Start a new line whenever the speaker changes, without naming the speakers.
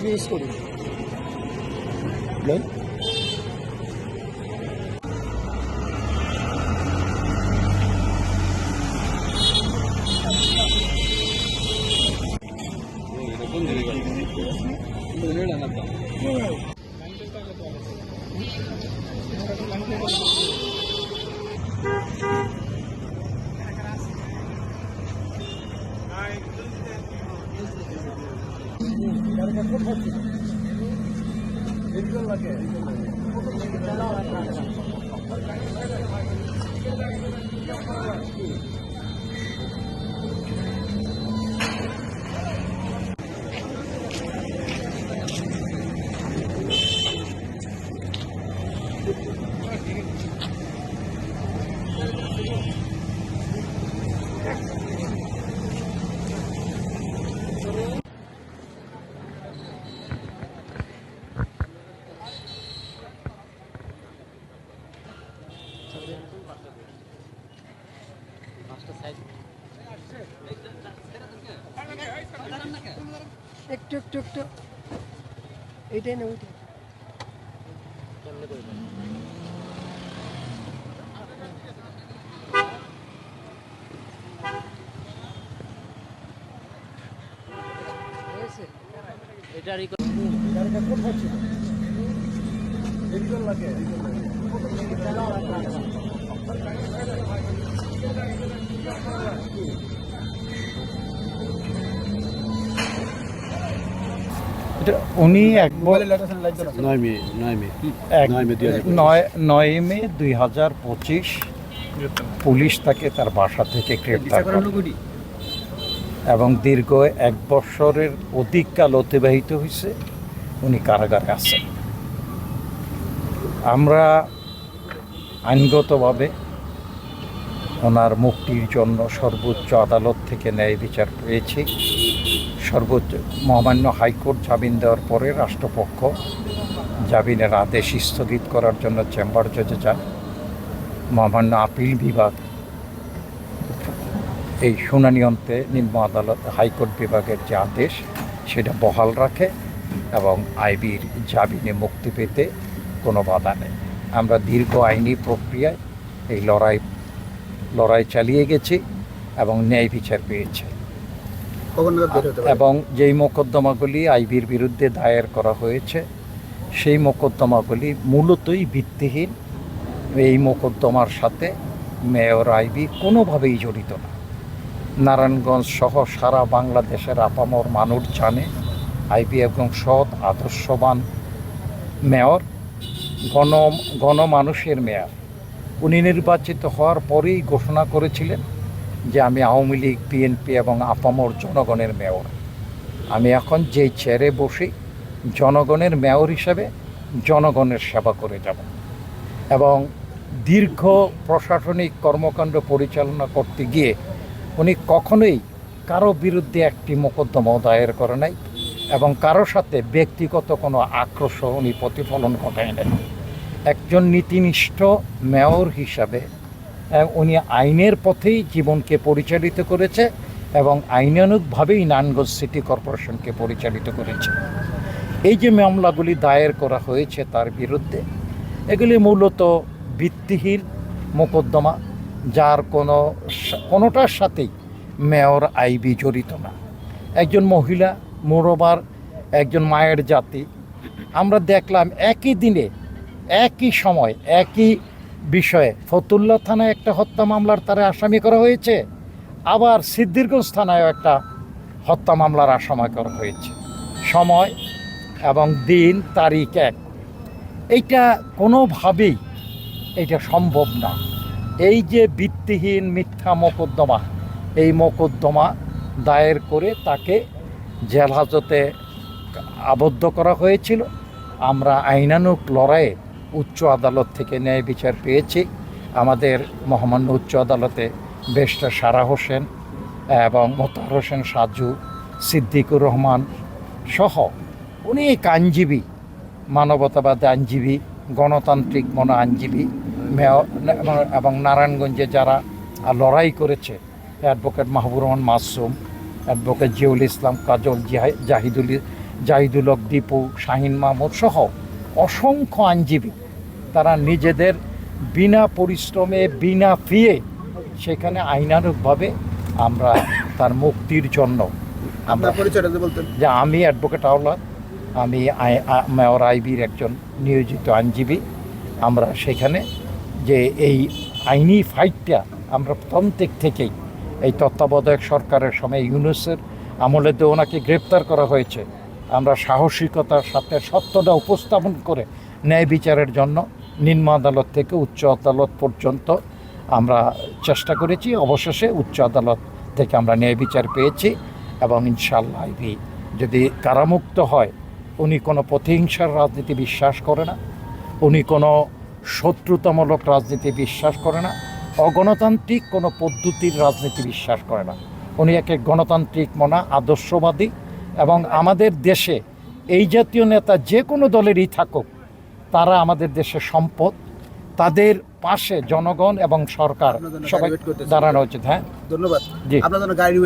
Use করি একটু একটু একটু এইটাই না ওইটাই
উনি 9 মে 2025 পুলিশ তাকে তার বাসা থেকে গ্রেপ্তার করে এবং দীর্ঘ 1 বছরের অধিক কাল অতিবাহিত হয়েছে উনি কারাগারে আছেন। আমরা আইনগতভাবে ওনার মুক্তির জন্য সর্বোচ্চ আদালত থেকে ন্যায় বিচার পেয়েছি। সর্বোচ্চ মহামান্য হাইকোর্ট জামিন দেওয়ার পরে রাষ্ট্রপক্ষ জামিনের আদেশ স্থগিত করার জন্য চেম্বার জজে যান। মহামান্য আপিল বিভাগ এই শুনানি অন্তে নিম্ন আদালত হাইকোর্ট বিভাগের যে আদেশ সেটা বহাল রাখে এবং আইবির জামিনে মুক্তি পেতে কোনো বাধা নেই। আমরা দীর্ঘ আইনি প্রক্রিয়ায় এই লড়াই চালিয়ে গেছি এবং ন্যায় বিচার পেয়েছি। এবং যেই মোকদ্দমাগুলি আইবির বিরুদ্ধে দায়ের করা হয়েছে সেই মোকদ্দমাগুলি মূলতই ভিত্তিহীন। এই মোকদ্দমার সাথে মেয়র আইবি কোনোভাবেই জড়িত না। নারায়ণগঞ্জ সহ সারা বাংলাদেশের আপামর মানুষ জানে আইবি এবং সৎ আদর্শবান মেয়র, গণমানুষের মেয়র। উনি নির্বাচিত হওয়ার পরেই ঘোষণা করেছিলেন যে আমি আওয়ামী লীগ, বিএনপি এবং আপামর জনগণের মেয়র। আমি এখন যেই চেয়ারে বসি জনগণের মেয়র হিসেবে জনগণের সেবা করে যাব এবং দীর্ঘ প্রশাসনিক কর্মকাণ্ড পরিচালনা করতে গিয়ে উনি কখনোই কারো বিরুদ্ধে একটি মোকদ্দমা দায়ের করে নাই এবং কারো সাথে ব্যক্তিগত কোনো আক্রোশ উনি প্রতিফলন ঘটায় নাই। একজন নীতিনিষ্ঠ মেয়র হিসাবে উনি আইনের পথেই জীবনকে পরিচালিত করেছে এবং আইনানুগভাবেই নারায়ণগঞ্জ সিটি কর্পোরেশনকে পরিচালিত করেছে। এই যে মামলাগুলি দায়ের করা হয়েছে তার বিরুদ্ধে, এগুলি মূলত ভিত্তিহীন মোকদ্দমা, যার কোনোটার সাথেই মেয়র আইবি জড়িত না। একজন মহিলা, মোরবার একজন মায়ের জাতি, আমরা দেখলাম একই দিনে একই সময় একই বিষয়ে ফতুল্লা থানায় একটা হত্যা মামলার তারা আসামি করা হয়েছে, আবার সিদ্ধিরগঞ্জ থানায়ও একটা হত্যা মামলার আসামি করা হয়েছে। সময় এবং দিন, তারিখ এক। এইটা কোনোভাবেই এটা সম্ভব না। এই যে ভিত্তিহীন মিথ্যা মোকদ্দমা, এই মোকদ্দমা দায়ের করে তাকে জেল হাজতে আবদ্ধ করা হয়েছিল। আমরা আইনানুগ লড়াইয়ে উচ্চ আদালত থেকে ন্যায় বিচার পেয়েছি। আমাদের মহামান্য উচ্চ আদালতে ব্যারিস্টার সারা হোসেন এবং মোতাহার হোসেন সাজু, সিদ্দিকুর রহমান সহ অনেক আইনজীবী, মানবতাবাদী আইনজীবী, গণতান্ত্রিক আইনজীবী মেয়র এবং নারায়ণগঞ্জে যারা লড়াই করেছে, অ্যাডভোকেট মাহবুর রহমান মাসুম, অ্যাডভোকেট জিয়াউল ইসলাম কাজল, জাহিদুল হক দীপু, শাহিন মাহমুদ সহ অসংখ্য আইনজীবী, তারা নিজেদের বিনা পরিশ্রমে বিনা ফিয়ে সেখানে আইনানুগভাবে আমরা তার মুক্তির জন্য আমরা
পরিচয়টা বলতেন।
যে আমি অ্যাডভোকেট আওলাদ, আমি মেয়র আইবির একজন নিয়োজিত আইনজীবী। আমরা সেখানে যে এই আইনি ফাইটটা আমরা প্রথম থেকেই এই তত্ত্বাবধায়ক সরকারের সময় ইউনুসের আমলে তো ওনাকে গ্রেপ্তার করা হয়েছে, আমরা সাহসিকতার সাথে সত্যটা উপস্থাপন করে ন্যায় বিচারের জন্য নিম্ন আদালত থেকে উচ্চ আদালত পর্যন্ত আমরা চেষ্টা করেছি। অবশেষে উচ্চ আদালত থেকে আমরা ন্যায় বিচার পেয়েছি এবং ইনশাআল্লাহ আইবি যদি কারামুক্ত হয়, উনি কোনো প্রতিহিংসার রাজনীতি বিশ্বাস করে না, উনি কোনো শত্রুতামূলক রাজনীতি বিশ্বাস করে না, অগণতান্ত্রিক কোনো পদ্ধতির রাজনীতি বিশ্বাস করে না। উনি এক গণতান্ত্রিক মনা আদর্শবাদী এবং আমাদের দেশে এই জাতীয় নেতা যে কোনো দলেরই থাকুক, তারা আমাদের দেশের সম্পদ, তাদের পাশে জনগণ এবং সরকার সবাই দাঁড়ানো উচিত। হ্যাঁ,
ধন্যবাদ।
জি।
আপনার জন্য গাড়ি